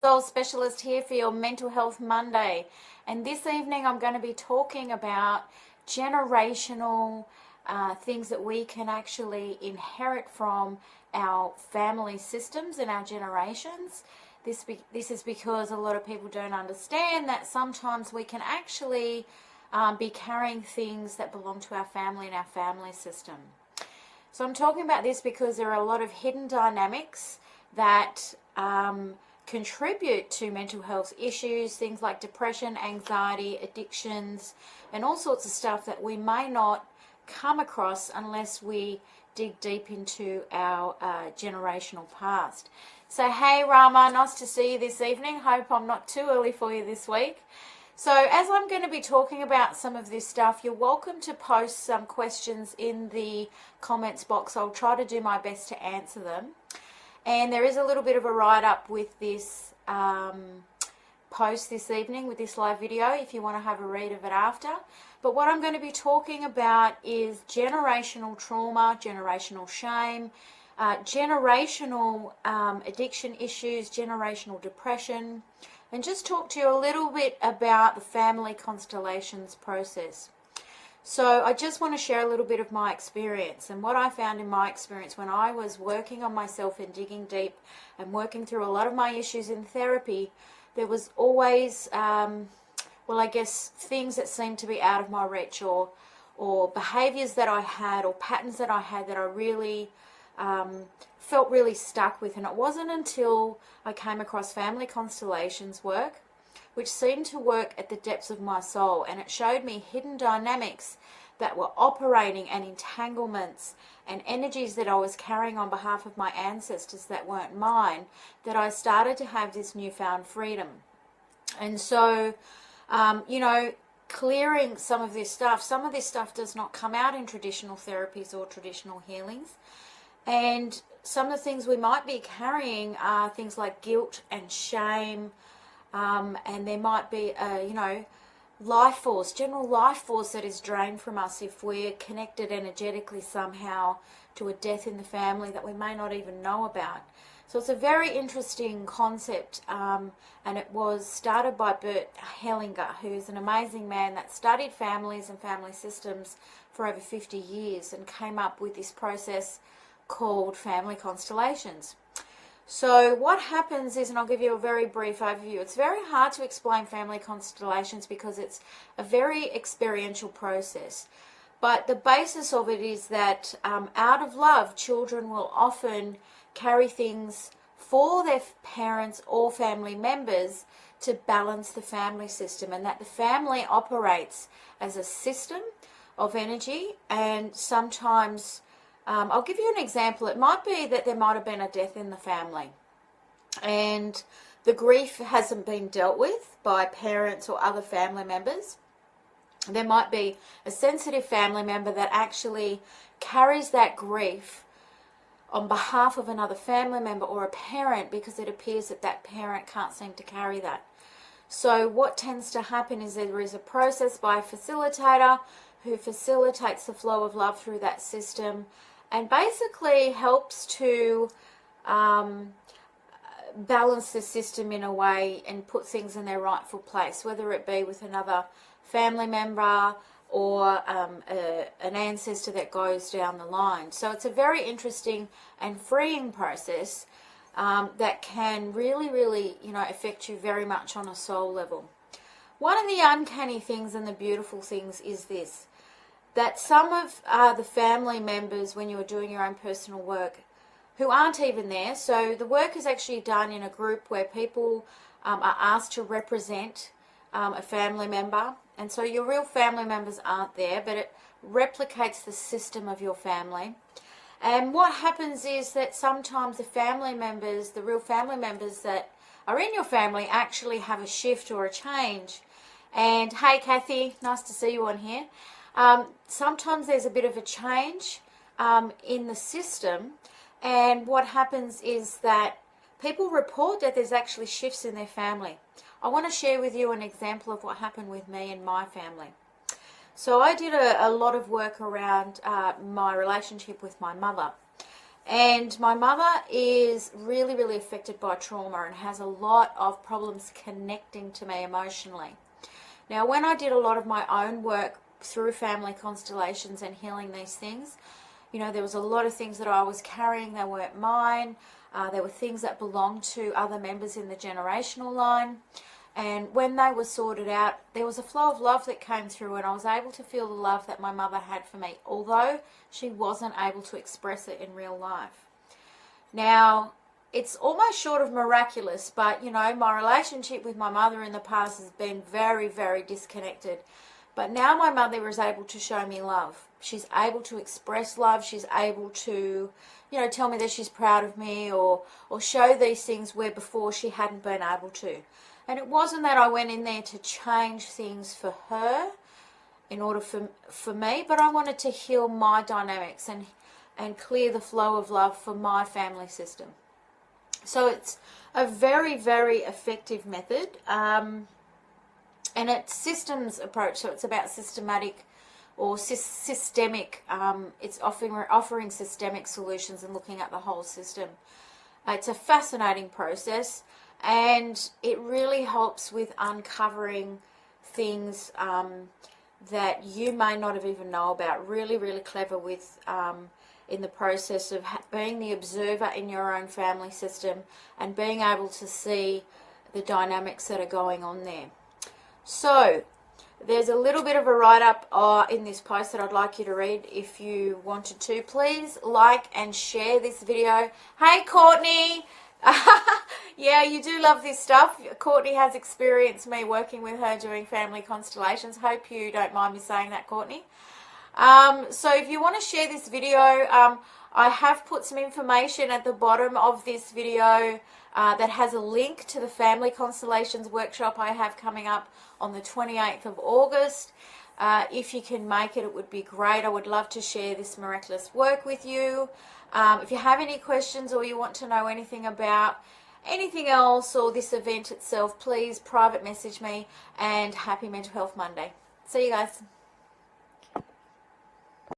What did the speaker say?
Soul Specialist here for your Mental Health Monday, and this evening I'm going to be talking about generational things that we can actually inherit from our family systems and our generations. This is because a lot of people don't understand that sometimes we can actually be carrying things that belong to our family and our family system. So I'm talking about this because there are a lot of hidden dynamics that contribute to mental health issues, things like depression, anxiety, addictions, and all sorts of stuff that we may not come across unless we dig deep into our generational past. So hey Rama, nice to see you this evening. Hope I'm not too early for you this week. So as I'm going to be talking about some of this stuff, you're welcome to post some questions in the comments box. I'll try to do my best to answer them. And there is a little bit of a write-up with this post this evening, with this live video, if you want to have a read of it after. But what I'm going to be talking about is generational trauma, generational shame, generational addiction issues, generational depression, and just talk to you a little bit about the family constellations process. So I just want to share a little bit of my experience and what I found in my experience when I was working on myself and digging deep and working through a lot of my issues in therapy. There was always, I guess, things that seemed to be out of my reach, or behaviors that I had, or patterns that I had that I really felt really stuck with. And it wasn't until I came across family constellations work, which seemed to work at the depths of my soul, and it showed me hidden dynamics that were operating, and entanglements and energies that I was carrying on behalf of my ancestors that weren't mine, that I started to have this newfound freedom. And so, clearing some of this stuff does not come out in traditional therapies or traditional healings. And some of the things we might be carrying are things like guilt and shame, and there might be life force, general life force that is drained from us if we're connected energetically somehow to a death in the family that we may not even know about. So it's a very interesting concept, and it was started by Bert Hellinger, who's an amazing man that studied families and family systems for over 50 years and came up with this process called family constellations. So what happens is, and I'll give you a very brief overview, it's very hard to explain family constellations because it's a very experiential process. But the basis of it is that out of love, children will often carry things for their parents or family members to balance the family system, and that the family operates as a system of energy. And sometimes I'll give you an example. It might be that there might have been a death in the family and the grief hasn't been dealt with by parents or other family members. There might be a sensitive family member that actually carries that grief on behalf of another family member or a parent, because it appears that that parent can't seem to carry that. So what tends to happen is there is a process by a facilitator who facilitates the flow of love through that system, and basically helps to balance the system in a way and put things in their rightful place, whether it be with another family member or an ancestor that goes down the line. So it's a very interesting and freeing process that can really, affect you very much on a soul level. One of the uncanny things and the beautiful things is this, that some of the family members, when you are doing your own personal work, who aren't even there, so the work is actually done in a group where people are asked to represent a family member, and so your real family members aren't there, but it replicates the system of your family. And what happens is that sometimes the family members, the real family members that are in your family, actually have a shift or a change. And hey Kathy, nice to see you on here. Sometimes there's a bit of a change in the system, and what happens is that people report that there's actually shifts in their family. I want to share with you an example of what happened with me and my family. So I did a lot of work around my relationship with my mother, And my mother is really, really affected by trauma and has a lot of problems connecting to me emotionally. Now, when I did a lot of my own work through family constellations and healing these things, you know, there was a lot of things that I was carrying that weren't mine. There were things that belonged to other members in the generational line. And when they were sorted out, there was a flow of love that came through, and I was able to feel the love that my mother had for me, although she wasn't able to express it in real life. Now, it's almost short of miraculous, but, you know, my relationship with my mother in the past has been very, very disconnected. But now my mother is able to show me love. She's able to express love. She's able to, you know, tell me that she's proud of me, or show these things where before she hadn't been able to. And it wasn't that I went in there to change things for her in order for me, but I wanted to heal my dynamics and clear the flow of love for my family system. So it's a very, very effective method. And it's systems approach, so it's about systematic or systemic. It's offering systemic solutions and looking at the whole system. It's a fascinating process. And it really helps with uncovering things that you may not have even know about. Really, really clever with in the process of being the observer in your own family system and being able to see the dynamics that are going on there. So there's a little bit of a write-up in this post that I'd like you to read if you wanted to. Please like and share this video. Hey, Courtney! Yeah, you do love this stuff. Courtney has experienced me working with her doing family constellations. Hope you don't mind me saying that, Courtney. So if you want to share this video, I have put some information at the bottom of this video that has a link to the family constellations workshop I have coming up on the 28th of August. If you can make it, it would be great. I would love to share this miraculous work with you. If you have any questions or you want to know anything about anything else or this event itself, please private message me, and happy Mental Health Monday. See you guys.